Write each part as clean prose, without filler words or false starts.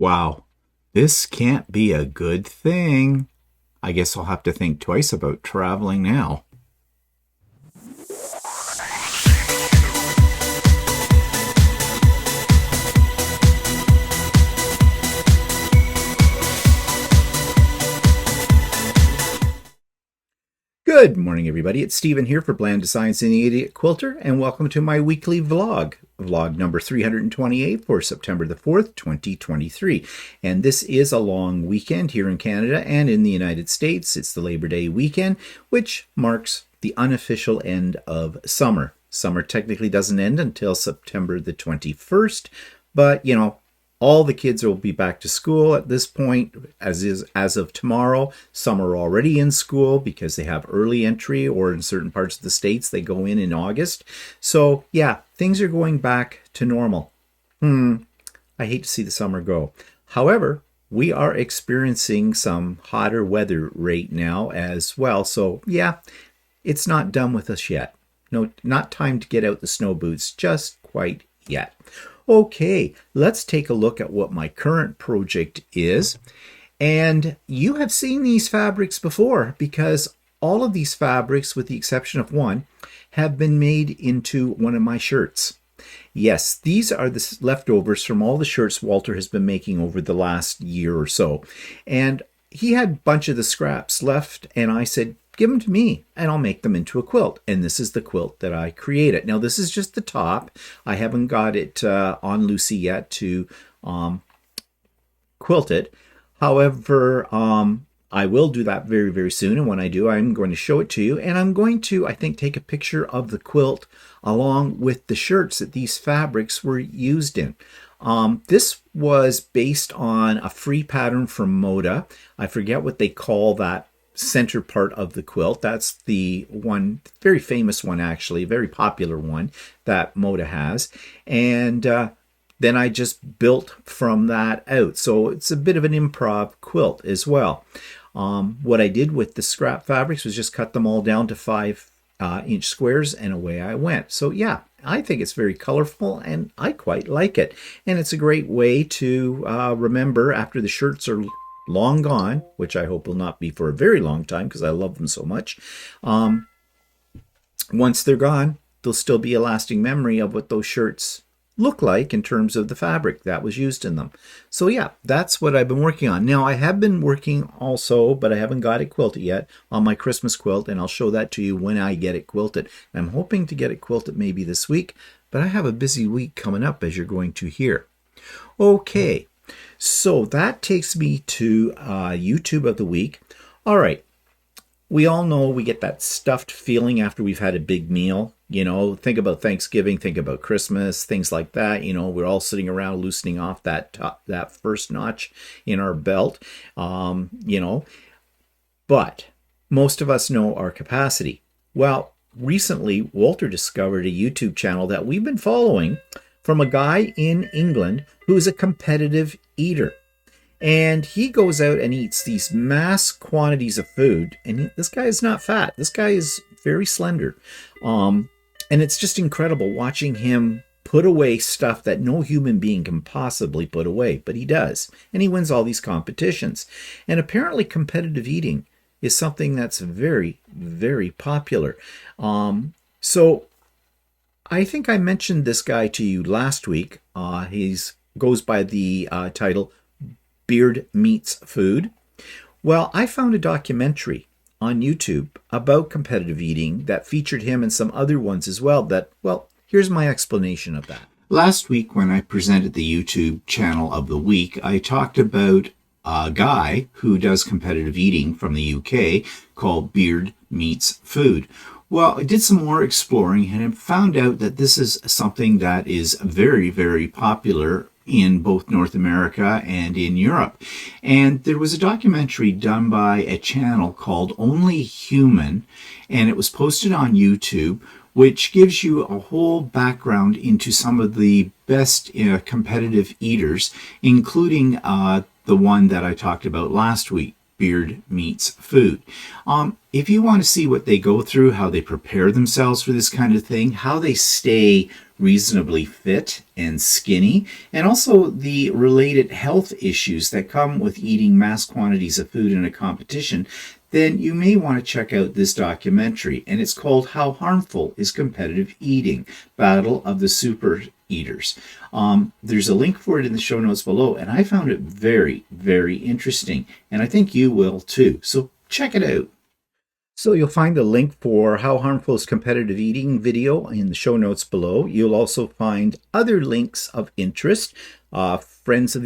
Wow, this can't be a good thing. I guess I'll have to think twice about traveling now. Good morning, everybody. It's Stephen here for Bland Designs and the Idiot Quilter, and welcome to my weekly vlog number 328 for September the 4th, 2023. And this is a long weekend here in Canada and in the United States. It's the Labor Day weekend, which marks the unofficial end of summer. Summer technically doesn't end until September the 21st, but all the kids will be back to school at this point, as of tomorrow. Some are already in school because they have early entry, or in certain parts of the states, they go in August. So yeah, things are going back to normal. I hate to see the summer go. However, we are experiencing some hotter weather right now as well. So yeah, it's not done with us yet. No, not time to get out the snow boots just quite yet. Okay, let's take a look at what my current project is. And you have seen these fabrics before, because all of these fabrics, with the exception of one, have been made into one of my shirts. Yes, these are the leftovers from all the shirts Walter has been making over the last year or so. And he had a bunch of the scraps left, and I said, give them to me and I'll make them into a quilt. And this is the quilt that I created. Now, this is just the top. I haven't got it on Lucy yet to quilt it. However, I will do that very, very soon. And when I do, I'm going to show it to you. And I'm going to, I think, take a picture of the quilt along with the shirts that these fabrics were used in. This was based on a free pattern from Moda. I forget what they call that center part of the quilt. That's the one, very famous one actually, very popular one that Moda has. And then I just built from that out. So it's a bit of an improv quilt as well. What I did with the scrap fabrics was just cut them all down to 5-inch squares, and away I went. So yeah, I think it's very colorful and I quite like it. And it's a great way to remember after the shirts are long gone, which I hope will not be for a very long time because I love them so much. Once they're gone, there'll still be a lasting memory of what those shirts look like in terms of the fabric that was used in them. So yeah, that's what I've been working on. Now, I have been working also, but I haven't got it quilted yet, on my Christmas quilt, and I'll show that to you when I get it quilted. I'm hoping to get it quilted maybe this week, but I have a busy week coming up, as you're going to hear. Okay. So that takes me to YouTube of the week. All right. We all know we get that stuffed feeling after we've had a big meal. Think about Thanksgiving, think about Christmas, things like that. We're all sitting around loosening off that first notch in our belt. But most of us know our capacity. Well, recently, Walter discovered a YouTube channel that we've been following from a guy in England who is a competitive eater. And he goes out and eats these mass quantities of food. And this guy is not fat. This guy is very slender. And it's just incredible watching him put away stuff that no human being can possibly put away. But he does. And he wins all these competitions. And apparently competitive eating is something that's very, very popular. So I think I mentioned this guy to you last week. He goes by the title Beard Meets Food. Well, I found a documentary on YouTube about competitive eating that featured him and some other ones as well. Here's my explanation of that. Last week, when I presented the YouTube channel of the week, I talked about a guy who does competitive eating from the UK called Beard Meets Food. Well, I did some more exploring and I found out that this is something that is very, very popular in both North America and in Europe. And there was a documentary done by a channel called Only Human, and it was posted on YouTube, which gives you a whole background into some of the best competitive eaters, including the one that I talked about last week, Beard Meets Food. If you want to see what they go through, how they prepare themselves for this kind of thing, how they stay reasonably fit and skinny, and also the related health issues that come with eating mass quantities of food in a competition, then you may want to check out this documentary. And it's called How Harmful is Competitive Eating? Battle of the Super Eaters. There's a link for it in the show notes below, and I found it very, very interesting. And I think you will too. So check it out. So you'll find the link for How Harmful is Competitive Eating video in the show notes below. You'll also find other links of interest. Friends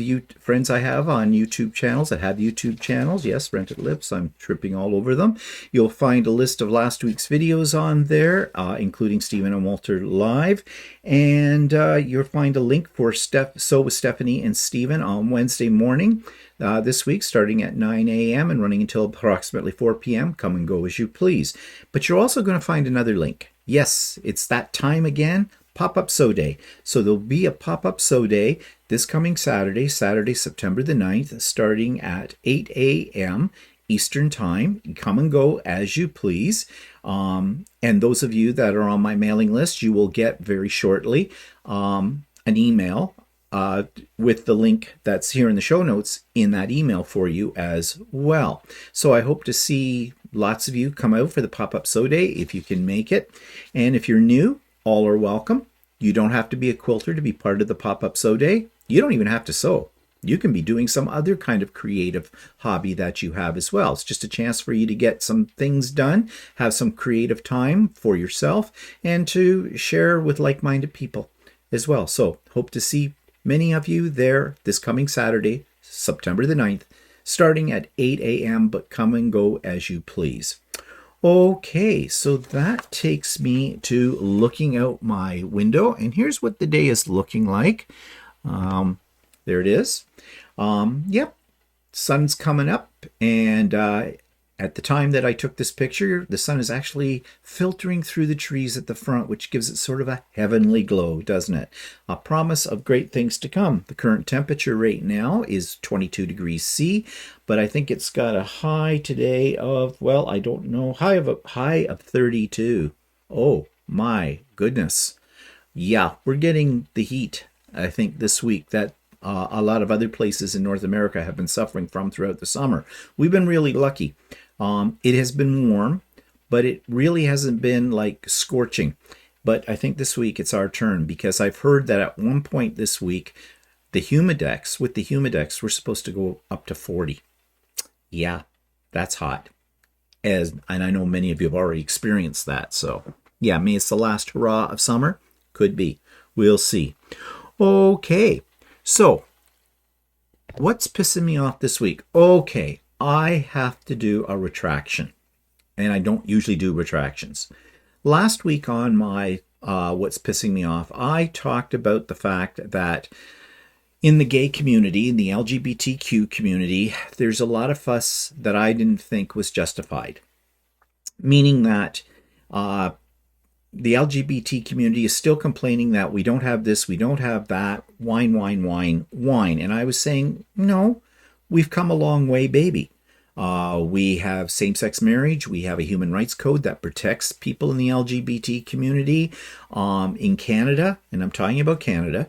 I have on YouTube channels that have YouTube channels. Yes, Rented Lips. I'm tripping all over them. You'll find a list of last week's videos on there, including Stephen and Walter Live. And you'll find a link for So with Stephanie and Stephen on Wednesday morning. This week, starting at 9 a.m. and running until approximately 4 p.m. Come and go as you please. But you're also going to find another link. Yes, it's that time again, Pop-Up Sew Day. So there'll be a Pop-Up Sew Day this coming Saturday, September the 9th, starting at 8 a.m. Eastern Time. Come and go as you please. And those of you that are on my mailing list, you will get very shortly an email with the link that's here in the show notes in that email for you as well. So I hope to see lots of you come out for the Pop-Up Sew Day if you can make it. And if you're new, all are welcome. You don't have to be a quilter to be part of the Pop-Up Sew Day. You don't even have to sew. You can be doing some other kind of creative hobby that you have as well. It's just a chance for you to get some things done, have some creative time for yourself, and to share with like-minded people as well. So hope to see many of you there this coming Saturday, September the 9th, starting at 8 a.m., but come and go as you please. Okay, so that takes me to looking out my window, and here's what the day is looking like. There it is. Yep, sun's coming up, and at the time that I took this picture, the sun is actually filtering through the trees at the front, which gives it sort of a heavenly glow, doesn't it? A promise of great things to come. The current temperature right now is 22 degrees C, but I think it's got a high today of, well, I don't know, high of 32. Oh my goodness. Yeah, we're getting the heat, I think, this week that a lot of other places in North America have been suffering from throughout the summer. We've been really lucky. It has been warm, but it really hasn't been like scorching. But I think this week it's our turn, because I've heard that at one point this week, with the humidex, we're supposed to go up to 40. Yeah, that's hot. And I know many of you have already experienced that. So yeah, maybe it's the last hurrah of summer. Could be. We'll see. Okay, so what's pissing me off this week? Okay, I have to do a retraction, and I don't usually do retractions. Last week on my What's Pissing Me Off, I talked about the fact that in the gay community, in the LGBTQ community, there's a lot of fuss that I didn't think was justified, meaning that the LGBT community is still complaining that we don't have this, we don't have that, wine. And I was saying, no, we've come a long way, baby. We have same-sex marriage. We have a human rights code that protects people in the LGBT community. In Canada, and I'm talking about Canada,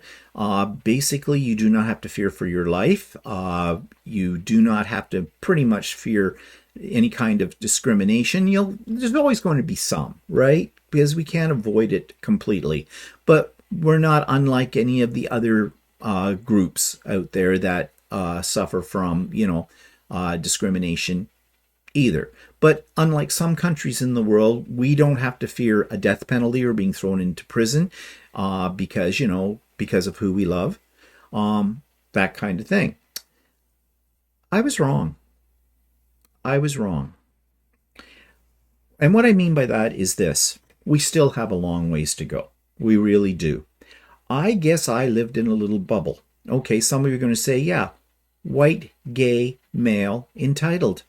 basically you do not have to fear for your life. You do not have to pretty much fear any kind of discrimination. There's always going to be some, right? Because we can't avoid it completely. But we're not unlike any of the other groups out there that suffer from, discrimination either. But unlike some countries in the world, we don't have to fear a death penalty or being thrown into prison because of who we love, that kind of thing. I was wrong. And what I mean by that is this. We still have a long ways to go. We really do. I guess I lived in a little bubble. Okay, some of you are going to say, yeah, white, gay, male, entitled.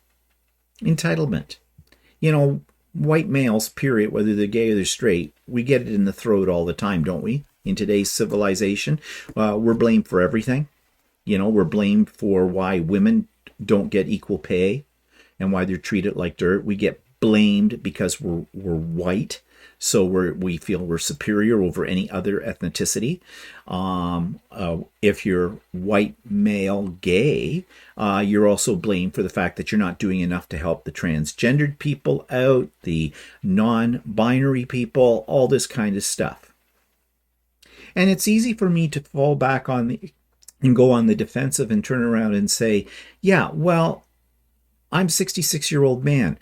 Entitlement. White males, period, whether they're gay or they're straight, we get it in the throat all the time, don't we? In today's civilization, we're blamed for everything. We're blamed for why women don't get equal pay and why they're treated like dirt. We get blamed because we're white. So we feel we're superior over any other ethnicity. If you're white, male, gay, you're also blamed for the fact that you're not doing enough to help the transgendered people out, the non-binary people, all this kind of stuff. And it's easy for me to fall back on and go on the defensive and turn around and say, yeah, well, I'm a 66-year-old man.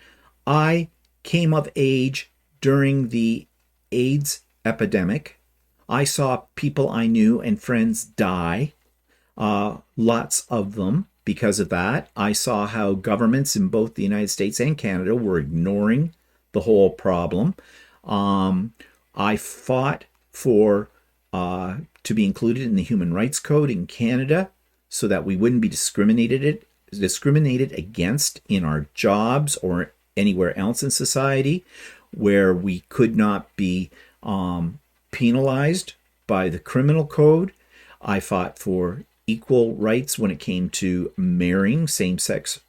I came of age during the AIDS epidemic. I saw people I knew and friends die, lots of them because of that. I saw how governments in both the United States and Canada were ignoring the whole problem. I fought for to be included in the Human Rights Code in Canada so that we wouldn't be discriminated against in our jobs or anywhere else in society, where we could not be penalized by the criminal code. I fought for equal rights when it came to marrying, same-sex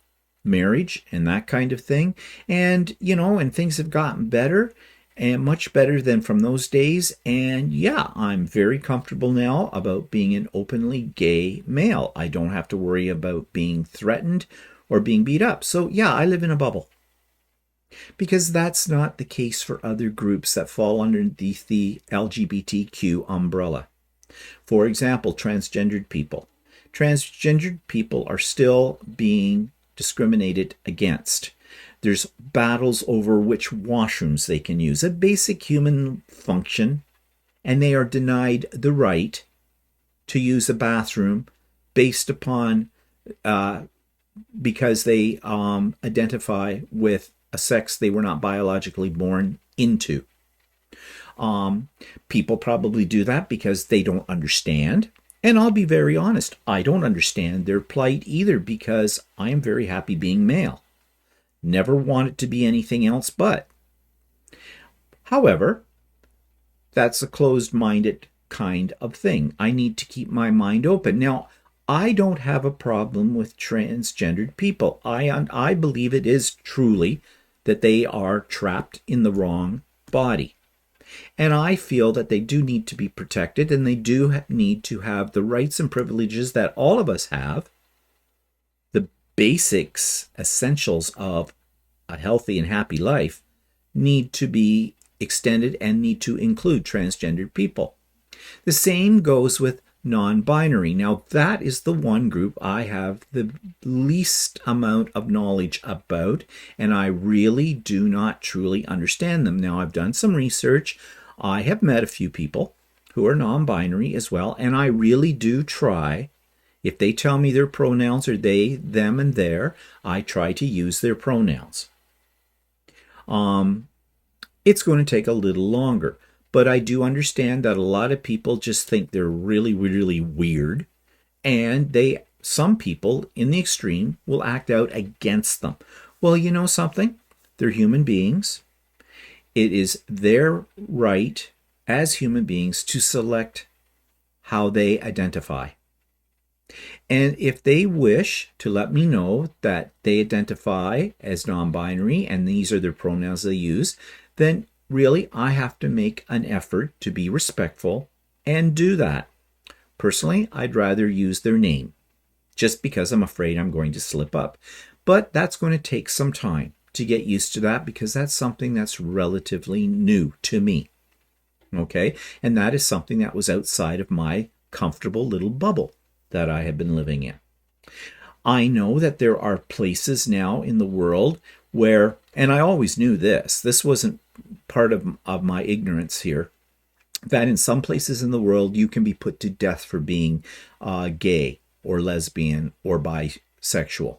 marriage and that kind of thing. And, and things have gotten better, and much better than from those days. And yeah, I'm very comfortable now about being an openly gay male. I don't have to worry about being threatened or being beat up. So yeah, I live in a bubble. Because that's not the case for other groups that fall underneath the LGBTQ umbrella. For example, transgendered people. Transgendered people are still being discriminated against. There's battles over which washrooms they can use, a basic human function, and they are denied the right to use a bathroom based upon because they identify with a sex they were not biologically born into. People probably do that because they don't understand. And I'll be very honest, I don't understand their plight either, because I am very happy being male. Never wanted to be anything else but. However, that's a closed-minded kind of thing. I need to keep my mind open. Now, I don't have a problem with transgendered people. I believe it is truly that they are trapped in the wrong body. And I feel that they do need to be protected, and they do need to have the rights and privileges that all of us have. The basics, essentials of a healthy and happy life need to be extended and need to include transgendered people. The same goes with non-binary. Now, that is the one group I have the least amount of knowledge about, and I really do not truly understand them. Now, I've done some research. I have met a few people who are non-binary as well, and I really do try. If they tell me their pronouns are they, them, and their, I try to use their pronouns. It's going to take a little longer. But I do understand that a lot of people just think they're really, really weird. And some people in the extreme will act out against them. Well, you know something? They're human beings. It is their right as human beings to select how they identify. And if they wish to let me know that they identify as non-binary and these are their pronouns they use, then really, I have to make an effort to be respectful and do that. Personally, I'd rather use their name, just because I'm afraid I'm going to slip up. But that's going to take some time to get used to that, because that's something that's relatively new to me. Okay? And that is something that was outside of my comfortable little bubble that I have been living in. I know that there are places now in the world where, and I always knew this wasn't part of my ignorance here, that in some places in the world you can be put to death for being gay or lesbian or bisexual.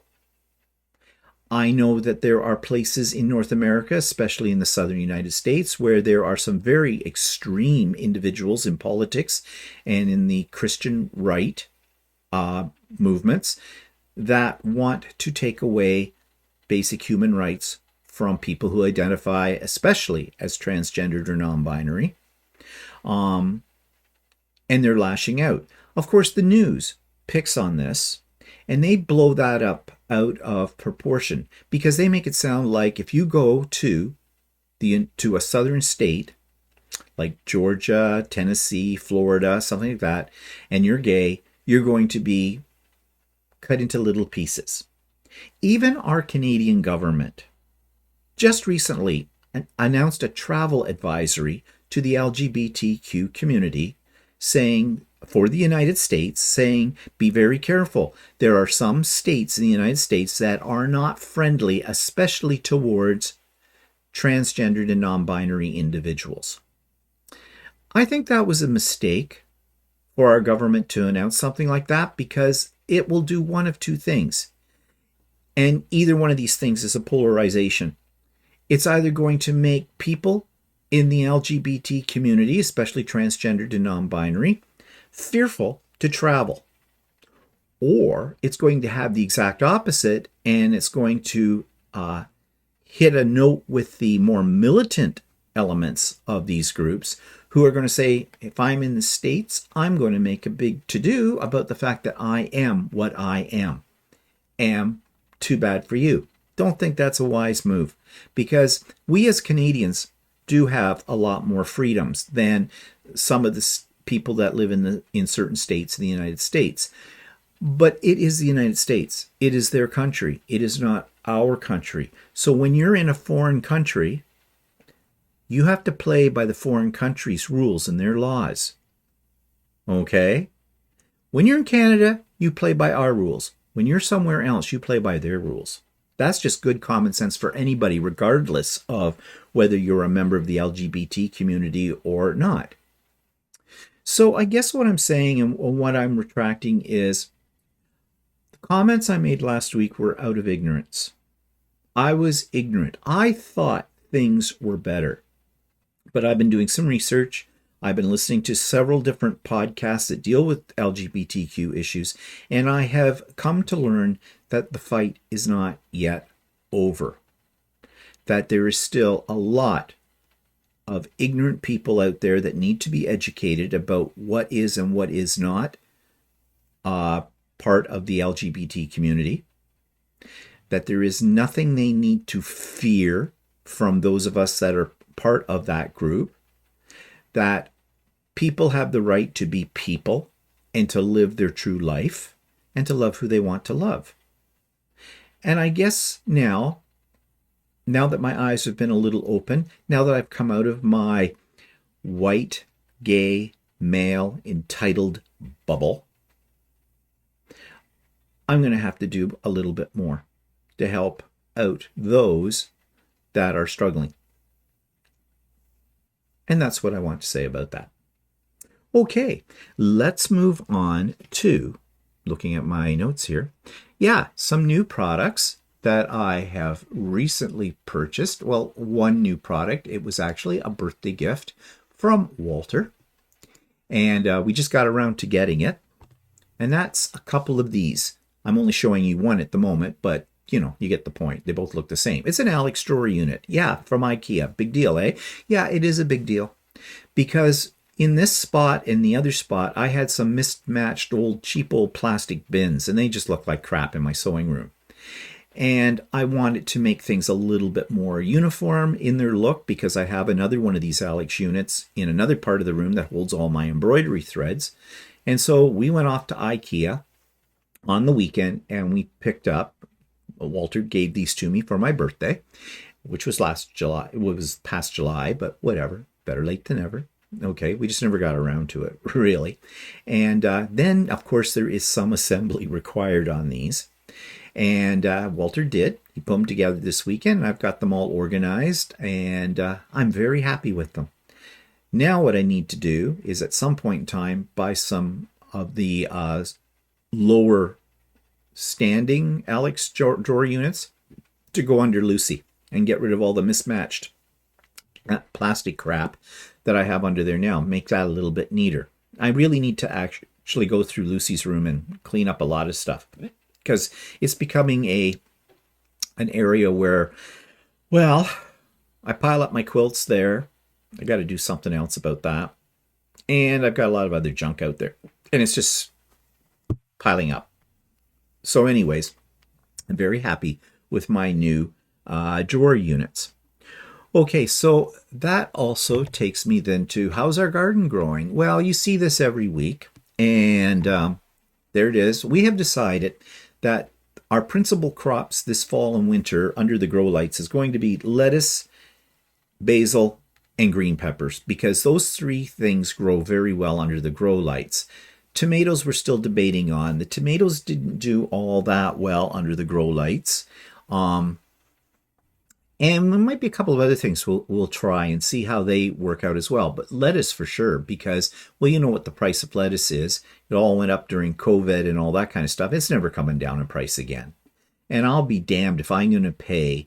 I know that there are places in North America, especially in the southern United States, where there are some very extreme individuals in politics and in the Christian right movements that want to take away basic human rights from people who identify especially as transgendered or non-binary. And they're lashing out. Of course, the news picks on this, and they blow that up out of proportion, because they make it sound like if you go to to a southern state like Georgia, Tennessee, Florida, something like that, and you're gay, you're going to be cut into little pieces. Even our Canadian government just recently announced a travel advisory to the LGBTQ community saying, for the United States, saying, be very careful. There are some states in the United States that are not friendly, especially towards transgendered and non-binary individuals. I think that was a mistake for our government to announce something like that, because it will do one of two things. And either one of these things is a polarization. It's either going to make people in the LGBT community, especially transgendered and non-binary, fearful to travel. Or it's going to have the exact opposite, and it's going to hit a note with the more militant elements of these groups, who are going to say, if I'm in the States, I'm going to make a big to-do about the fact that I am what I am. Too bad for you. Don't think that's a wise move, because we as Canadians do have a lot more freedoms than some of the people that live in certain states in the United States. But it is the United States. It is their country. It is not our country. So when you're in a foreign country, you have to play by the foreign country's rules and their laws. Okay? When you're in Canada, you play by our rules. When you're somewhere else, you play by their rules. That's just good common sense for anybody, regardless of whether you're a member of the LGBT community or not. So I guess what I'm saying and what I'm retracting is the comments I made last week were out of ignorance. I was ignorant. I thought things were better. But I've been doing some research. I've been listening to several different podcasts that deal with LGBTQ issues, and I have come to learn that the fight is not yet over. That there is still a lot of ignorant people out there that need to be educated about what is and what is not part of the LGBT community. That there is nothing they need to fear from those of us that are part of that group. That people have the right to be people and to live their true life and to love who they want to love. And I guess now that my eyes have been a little open, now that I've come out of my white, gay, male, entitled bubble, I'm going to have to do a little bit more to help out those that are struggling. And that's what I want to say about that. Okay, let's move on to looking at my notes here. Yeah, some new products that I have recently purchased. Well, one new product. It was actually a birthday gift from Quilter. And we just got around to getting it. And that's a couple of these. I'm only showing you one at the moment, but you know, you get the point. They both look the same. It's an Alex drawer unit. Yeah, from IKEA. Big deal, eh? Yeah, it is a big deal. Because in this spot and the other spot, I had some mismatched cheap old plastic bins, and they just looked like crap in my sewing room. And I wanted to make things a little bit more uniform in their look, because I have another one of these Alex units in another part of the room that holds all my embroidery threads. And so we went off to IKEA on the weekend, and we picked up, Quilter gave these to me for my birthday, which was last July. It was past July, but whatever. Better late than never. Okay, we just never got around to it, really. And then, of course, there is some assembly required on these. And Quilter did. He put them together this weekend, and I've got them all organized, and I'm very happy with them. Now what I need to do is at some point in time buy some of the lower standing Alex drawer units to go under Lucy and get rid of all the mismatched plastic crap that I have under there now. Make that a little bit neater. I really need to actually go through Lucy's room and clean up a lot of stuff, because it's becoming an area where, well, I pile up my quilts there. I got to do something else about that. And I've got a lot of other junk out there, and it's just piling up. So anyways, I'm very happy with my new drawer units. Okay, so that also takes me then to how's our garden growing? Well, you see this every week, and there it is. We have decided that our principal crops this fall and winter under the grow lights is going to be lettuce, basil, and green peppers because those three things grow very well under the grow lights. Tomatoes we're still debating on. The tomatoes didn't do all that well under the grow lights. And there might be a couple of other things we'll try and see how they work out as well. But lettuce for sure, because, well, you know what the price of lettuce is. It all went up during COVID and all that kind of stuff. It's never coming down in price again. And I'll be damned if I'm going to pay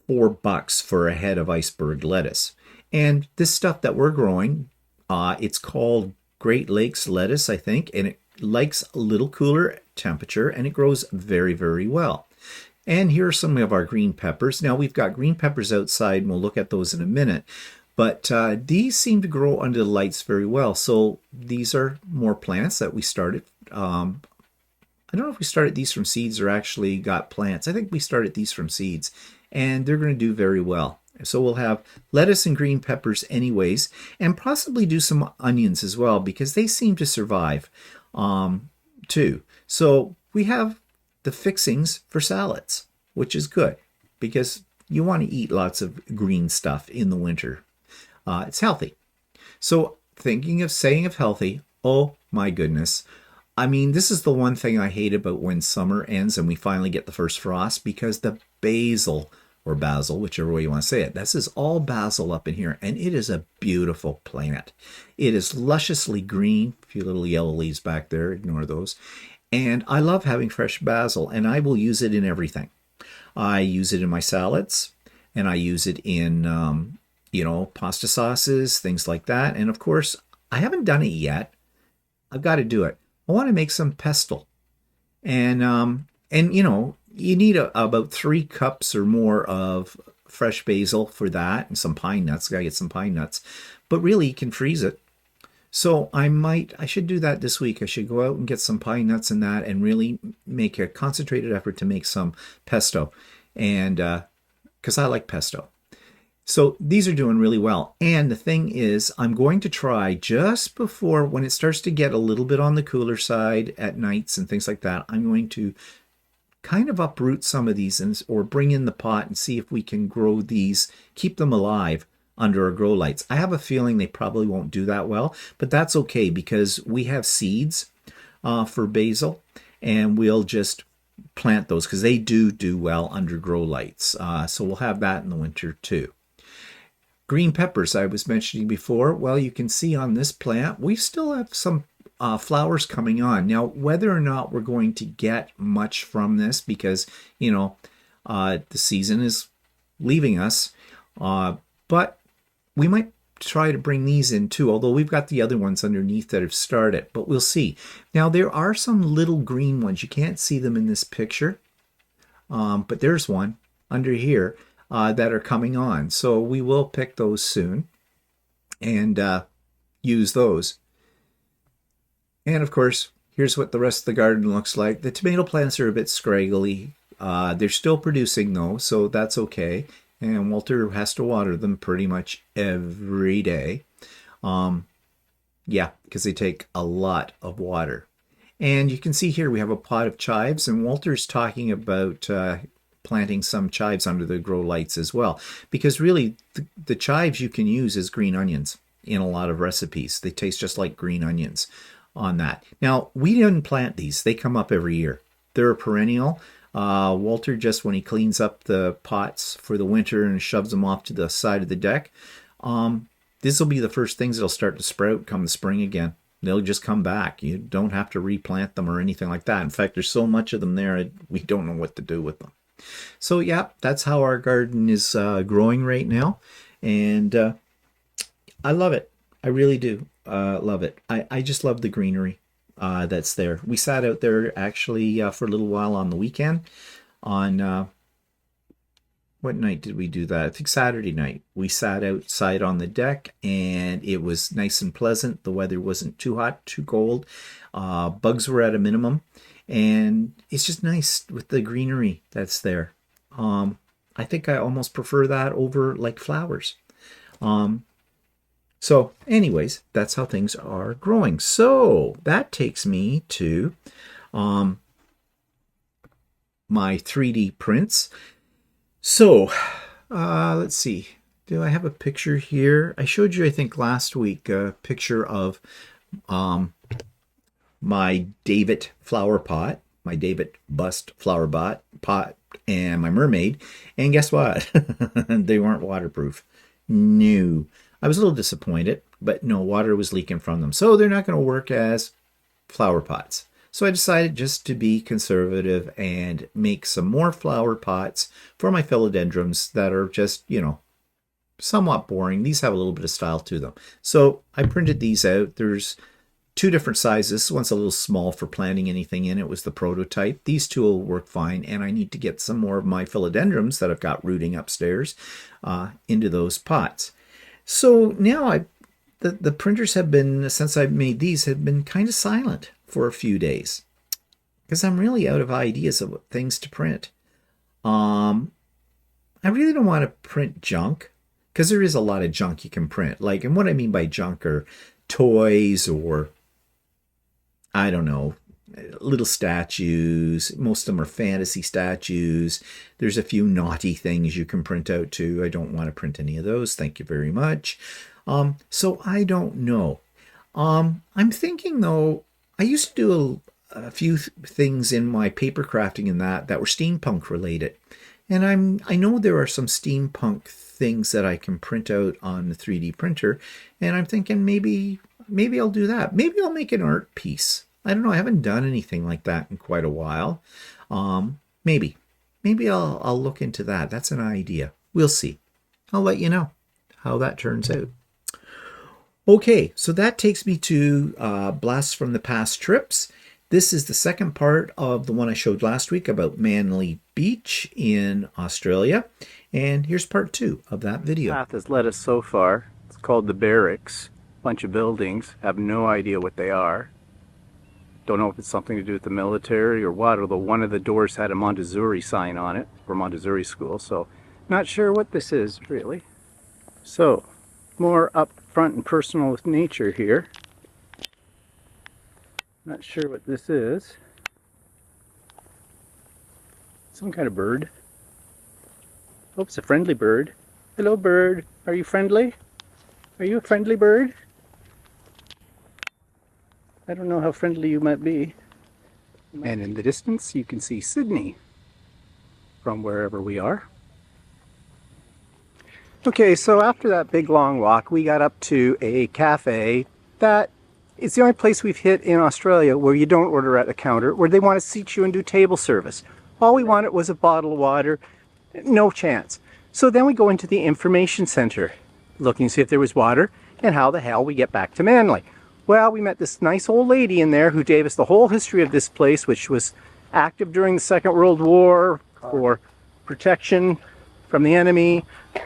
$4 for a head of iceberg lettuce. And this stuff that we're growing, it's called Great Lakes lettuce, I think, and it likes a little cooler temperature and it grows very, very well. And here are some of our green peppers. Now we've got green peppers outside and we'll look at those in a minute. But these seem to grow under the lights very well. So these are more plants that we started. I don't know if we started these from seeds or actually got plants. I think we started these from seeds. And they're going to do very well. So we'll have lettuce and green peppers anyways. And possibly do some onions as well because they seem to survive too. So we have the fixings for salads, which is good because you want to eat lots of green stuff in the winter. It's healthy. So thinking of saying of healthy, oh my goodness. I mean, this is the one thing I hate about when summer ends and we finally get the first frost because the basil or basil, whichever way you want to say it, this is all basil up in here and it is a beautiful plant. It is lusciously green. A few little yellow leaves back there, ignore those. And I love having fresh basil, and I will use it in everything. I use it in my salads, and I use it in, pasta sauces, things like that. And of course, I haven't done it yet. I've got to do it. I want to make some pesto. And you need about 3 cups or more of fresh basil for that, and some pine nuts. Got to get some pine nuts. But really, you can freeze it. So I should do that this week. I should go out and get some pine nuts and that and really make a concentrated effort to make some pesto. And because I like pesto. So these are doing really well. And the thing is, I'm going to try just before when it starts to get a little bit on the cooler side at nights and things like that, I'm going to kind of uproot some of these or bring in the pot and see if we can grow these, keep them alive under our grow lights. I have a feeling they probably won't do that well, but that's okay because we have seeds for basil and we'll just plant those because they do well under grow lights. So we'll have that in the winter too. Green peppers I was mentioning before. Well, you can see on this plant, we still have some flowers coming on. Now, whether or not we're going to get much from this because, the season is leaving us, but we might try to bring these in too, although we've got the other ones underneath that have started, but we'll see. Now, there are some little green ones. You can't see them in this picture, but there's one under here that are coming on. So we will pick those soon and use those. And of course, here's what the rest of the garden looks like. The tomato plants are a bit scraggly. They're still producing though, so that's okay. And Walter has to water them pretty much every day. Because they take a lot of water. And you can see here we have a pot of chives, and Walter's talking about planting some chives under the grow lights as well. Because really, the chives you can use as green onions in a lot of recipes. They taste just like green onions on that. Now, we didn't plant these. They come up every year. They're a perennial. Walter, just when he cleans up the pots for the winter and shoves them off to the side of the deck, this will be the first things that'll start to sprout come the spring again. They'll just come back. You don't have to replant them or anything like that. In fact, there's so much of them there, we don't know what to do with them. So yeah, that's how our garden is growing right now. And I love it. I really do love it. I just love the greenery that's there. We sat out there actually for a little while on the weekend. On what night did we do that? I think Saturday night. We sat outside on the deck and it was nice and pleasant. The weather wasn't too hot, too cold. Bugs were at a minimum. And it's just nice with the greenery that's there. I think I almost prefer that over like flowers. So anyways, that's how things are growing. So that takes me to my 3D prints. So let's see. Do I have a picture here? I showed you, I think, last week a picture of my David flower pot, my David bust flower pot, and my mermaid. And guess what? They weren't waterproof. No. I was a little disappointed, but no, water was leaking from them. So they're not going to work as flower pots. So I decided just to be conservative and make some more flower pots for my philodendrons that are just, you know, somewhat boring. These have a little bit of style to them. So I printed these out. There's two different sizes. This one's a little small for planting anything in. It was the prototype. These two will work fine, and I need to get some more of my philodendrons that I've got rooting upstairs into those pots. So now the printers have been, since I've made these, have been kind of silent for a few days because I'm really out of ideas of things to print. I really don't want to print junk because there is a lot of junk you can print. Like, and what I mean by junk are toys or, I don't know, little statues. Most of them are fantasy statues. There's a few naughty things you can print out too. I don't want to print any of those. Thank you very much. So I don't know. I'm thinking though, I used to do a few things in my paper crafting and that were steampunk related. And I know there are some steampunk things that I can print out on the 3D printer. And I'm thinking maybe I'll do that. Maybe I'll make an art piece. I don't know. I haven't done anything like that in quite a while. Maybe I'll look into that. That's an idea. We'll see. I'll let you know how that turns out. Okay, so that takes me to Blasts from the Past trips. This is the second part of the one I showed last week about Manly Beach in Australia. And here's part 2 of that video. The path has led us so far. It's called the Barracks. Bunch of buildings. Have no idea what they are. Don't know if it's something to do with the military or what, although one of the doors had a Montessori sign on it, for Montessori school, so not sure what this is really. So, more up front and personal with nature here. Not sure what this is. Some kind of bird. Oh, it's a friendly bird. Hello bird, are you friendly? Are you a friendly bird? I don't know how friendly you might be. And in the distance you can see Sydney from wherever we are. Okay, so after that big long walk we got up to a cafe that is the only place we've hit in Australia where you don't order at a counter, where they want to seat you and do table service. All we wanted was a bottle of water. No chance. So then we go into the information center looking to see if there was water and how the hell we get back to Manly. Well, we met this nice old lady in there who gave us the whole history of this place, which was active during the Second World War for protection from the enemy,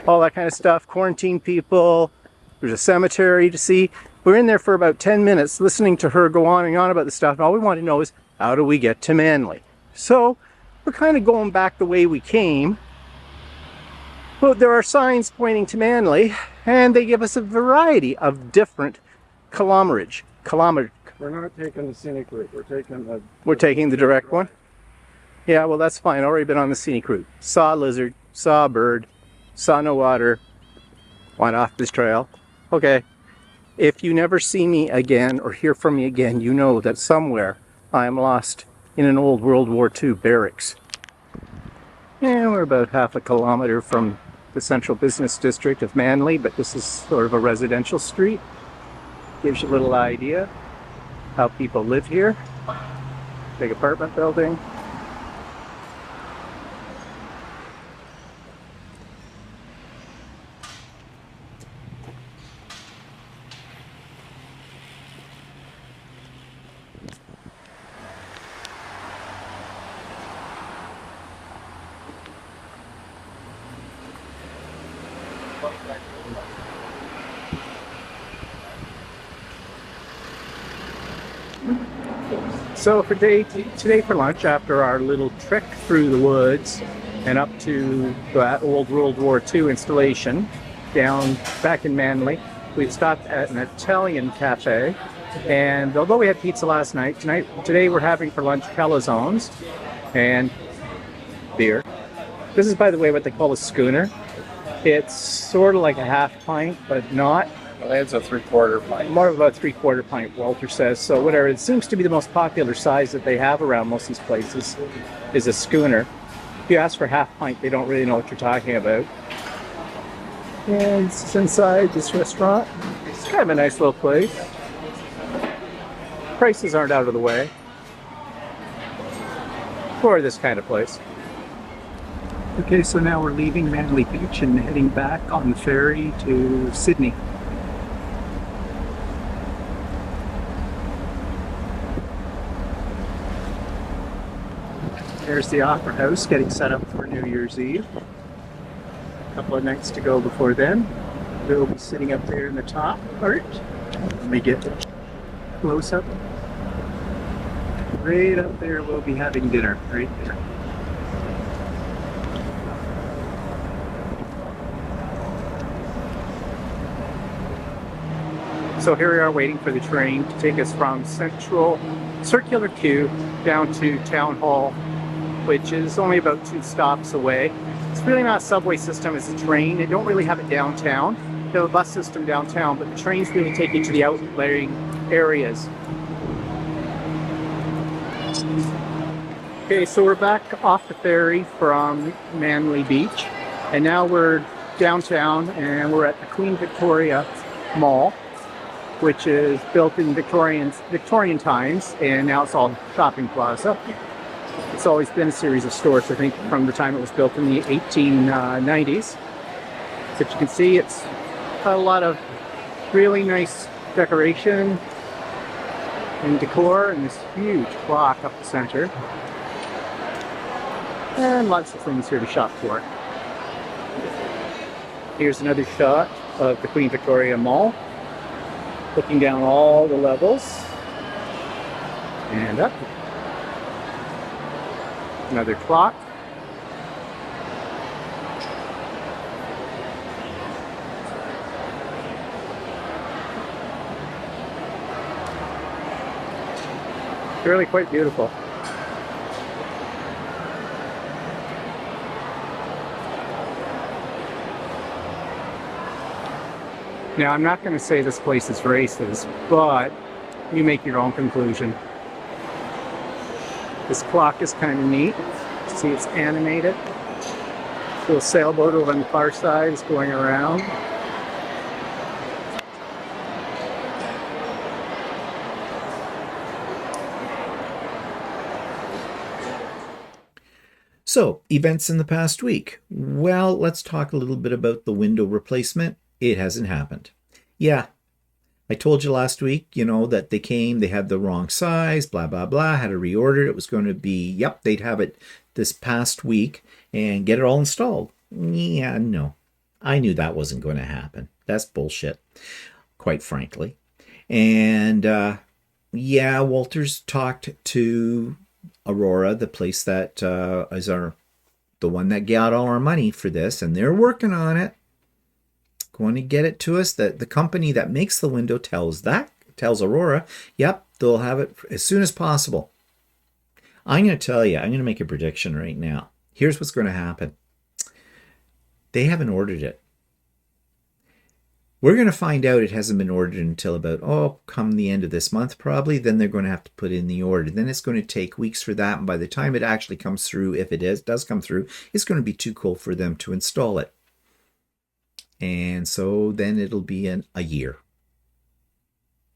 all that kind of stuff, quarantine people. There's a cemetery to see. We're in there for about 10 minutes listening to her go on and on about the stuff. And all we want to know is, how do we get to Manly? So we're kind of going back the way we came. Well, there are signs pointing to Manly, and they give us a variety of different kilometerage. We're not taking the scenic route. We're taking the direct one. Yeah, well, that's fine. Already been on the scenic route. Saw a lizard, saw a bird, saw no water, went off this trail. Okay. If you never see me again or hear from me again, you know that somewhere I am lost in an old World War II barracks. And we're about half a kilometer from the central business district of Manly, but this is sort of a residential street. Gives you a little idea how people live here. Big apartment building. So for today for lunch, after our little trek through the woods, and up to that old World War II installation down back in Manly. We stopped at an Italian cafe, and although we had pizza last night, today we're having for lunch calzones and beer. This is, by the way, what they call a schooner. It's sort of like a half pint, but not. Well, it's a 3/4 pint. More of a 3/4 pint, Walter says. So whatever, it seems to be the most popular size that they have around most of these places is a schooner. If you ask for half pint, they don't really know what you're talking about. And it's inside this restaurant. It's kind of a nice little place. Prices aren't out of the way for this kind of place. Okay, so now we're leaving Manly Beach and heading back on the ferry to Sydney. There's the Opera House getting set up for New Year's Eve. A couple of nights to go before then. We'll be sitting up there in the top part. Let me get close up. Right up there, we'll be having dinner, right there. So here we are waiting for the train to take us from Central Circular Queue down to Town Hall, which is only about 2 stops away. It's really not a subway system, it's a train. They don't really have it downtown. They have a bus system downtown, but the trains really take you to the outlying areas. Okay, so we're back off the ferry from Manly Beach, and now we're downtown and we're at the Queen Victoria Mall, which is built in Victorian times, and now it's all shopping plaza. It's always been a series of stores, I think, from the time it was built in the 1890s. So you can see it's got a lot of really nice decoration and decor, and this huge clock up the center. And lots of things here to shop for. Here's another shot of the Queen Victoria Mall, looking down all the levels and up. Another clock. Really quite beautiful. Now, I'm not going to say this place is racist, but you make your own conclusion. This clock is kind of neat. See, it's animated. Little sailboat over on the far side is going around. So, events in the past week. Well, let's talk a little bit about the window replacement. It hasn't happened. Yeah, I told you last week, that they came, they had the wrong size, blah, blah, blah, had to reorder it. It was going to be, they'd have it this past week and get it all installed. Yeah, no. I knew that wasn't going to happen. That's bullshit, quite frankly. And, Walter's talked to Aurora, the place that is the one that got all our money for this, and they're working on it. Going to get it to us. That the company that makes the window tells Aurora, they'll have it as soon as possible. I'm going to tell you, I'm going to make a prediction right now. Here's what's going to happen. They haven't ordered it. We're going to find out it hasn't been ordered until about, come the end of this month probably. Then they're going to have to put in the order. Then it's going to take weeks for that. And by the time it actually comes through, if it does come through, it's going to be too cold for them to install it. And so then it'll be a year.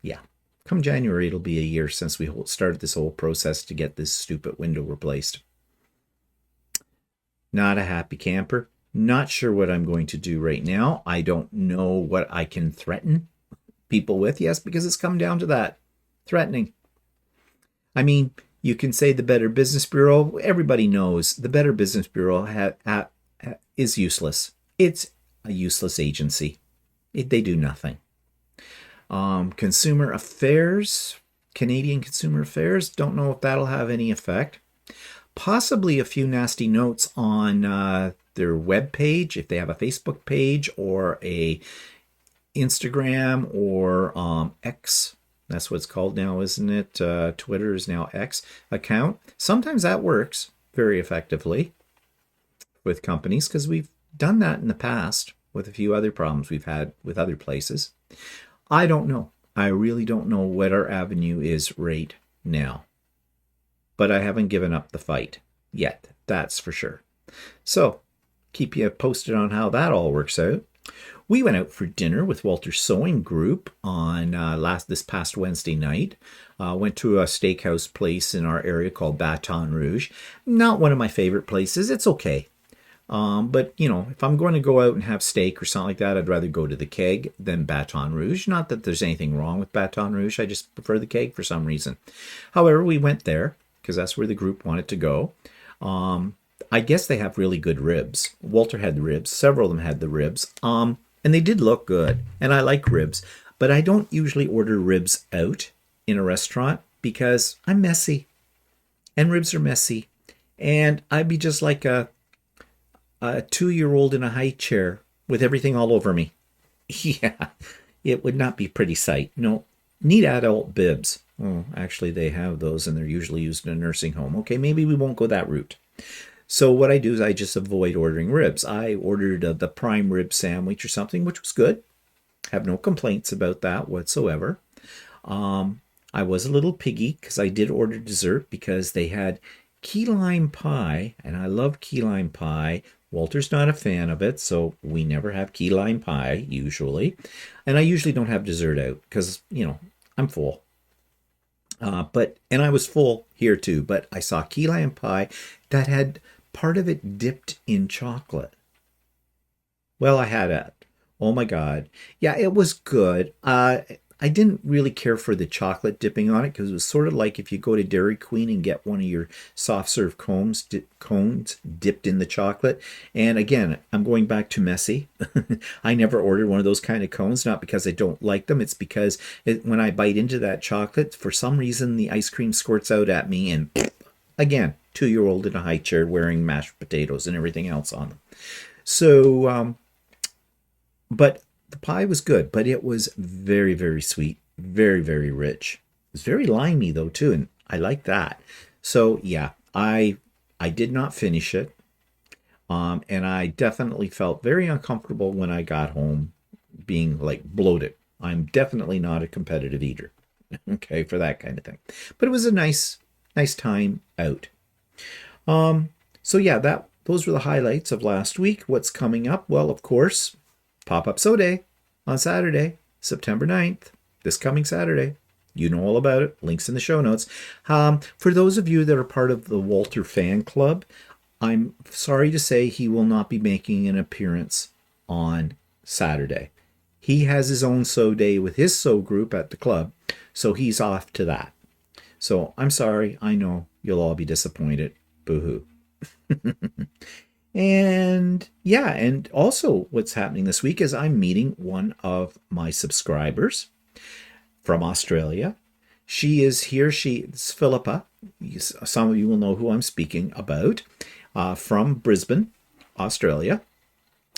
Yeah. Come January, it'll be a year since we started this whole process to get this stupid window replaced. Not a happy camper. Not sure what I'm going to do right now. I don't know what I can threaten people with. Yes, because it's come down to that. Threatening. I mean, you can say the Better Business Bureau. Everybody knows the Better Business Bureau is useless. It's a useless agency. They do nothing. Consumer Affairs, Canadian Consumer Affairs, don't know if that'll have any effect. possibly a few nasty notes on their web page, if they have a Facebook page or a Instagram or X. That's what it's called now, isn't it? Twitter is now X account. Sometimes that works very effectively with companies because we've done that in the past with a few other problems we've had with other places. I don't know. I really don't know what our avenue is right now. But I haven't given up the fight yet, that's for sure. So, keep you posted on how that all works out. We went out for dinner with Walter's Sewing Group on this past Wednesday night. Went to a steakhouse place in our area called Baton Rouge. Not one of my favorite places. It's okay. But, you know, if I'm going to go out and have steak or something like that, I'd rather go to the Keg than Baton Rouge. Not that there's anything wrong with Baton Rouge. I just prefer the Keg for some reason. However, we went there because that's where the group wanted to go. I guess they have really good ribs. Walter had the ribs. Several of them had the ribs. And they did look good. And I like ribs. But I don't usually order ribs out in a restaurant because I'm messy. And ribs are messy. And I'd be just like a 2-year-old in a high chair with everything all over me. Yeah, it would not be a pretty sight. No, need adult bibs. Oh, actually, they have those, and they're usually used in a nursing home. Okay, maybe we won't go that route. So what I do is I just avoid ordering ribs. I ordered the prime rib sandwich or something, which was good. Have no complaints about that whatsoever. I was a little piggy because I did order dessert because they had key lime pie, and I love key lime pie. Walter's not a fan of it, so we never have key lime pie, usually. And I usually don't have dessert out because, you know, I'm full. And I was full here too, but I saw key lime pie that had part of it dipped in chocolate. Well, I had it. Oh my God. Yeah, it was good. I didn't really care for the chocolate dipping on it because it was sort of like if you go to Dairy Queen and get one of your soft serve cones dipped in the chocolate. And again, I'm going back to messy. I never ordered one of those kind of cones, not because I don't like them. It's because when I bite into that chocolate, for some reason, the ice cream squirts out at me. And again, 2-year-old in a high chair wearing mashed potatoes and everything else on them. So, but the pie was good, but it was very, very sweet, very, very rich. It was very limey though too, and I like that. So yeah, I did not finish it, and I definitely felt very uncomfortable when I got home, being like bloated. I'm definitely not a competitive eater, okay, for that kind of thing. But it was a nice time out. So yeah, those were the highlights of last week. What's coming up? Well, of course, Pop-Up Sew Day on Saturday, September 9th, this coming Saturday. You know all about it. Links in the show notes. For those of you that are part of the Walter fan club, I'm sorry to say he will not be making an appearance on Saturday. He has his own sew day with his sew group at the club, so he's off to that. So I'm sorry. I know you'll all be disappointed. Boo-hoo. And yeah, and also what's happening this week is I'm meeting one of my subscribers from Australia. She is here. It's Philippa. Some of you will know who I'm speaking about, from Brisbane, Australia.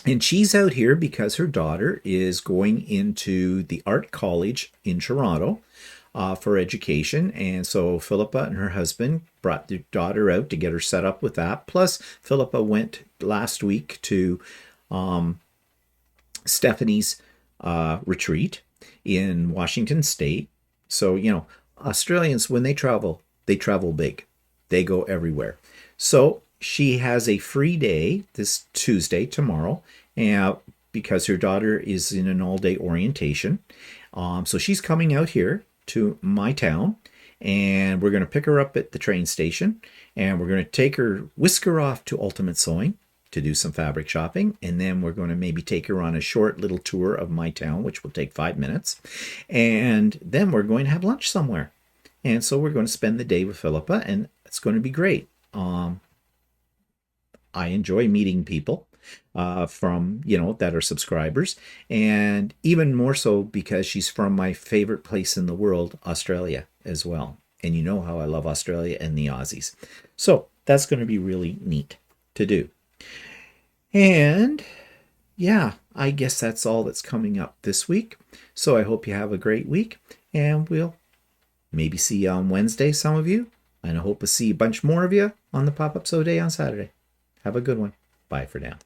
And she's out here because her daughter is going into the art college in Toronto for education. And so Philippa and her husband brought their daughter out to get her set up with that. Plus, Philippa went last week to Stephanie's retreat in Washington State. So, you know, Australians, when they travel big. They go everywhere. So she has a free day this Tuesday, tomorrow, because her daughter is in an all-day orientation. So she's coming out here to my town, and we're going to pick her up at the train station, and we're going to whisk her off to Ultimate Sewing to do some fabric shopping, and then we're going to maybe take her on a short little tour of my town, which will take 5 minutes, and then we're going to have lunch somewhere. And so we're going to spend the day with Philippa, and it's going to be great. I enjoy meeting people from, that are subscribers, and even more so because she's from my favorite place in the world, Australia, as well. And you know how I love Australia and the Aussies. So that's going to be really neat to do. And yeah, I guess that's all that's coming up this week. So I hope you have a great week, and we'll maybe see you on Wednesday, some of you. And I hope to see a bunch more of you on the Pop-Up Sew Day on Saturday. Have a good one. Bye for now.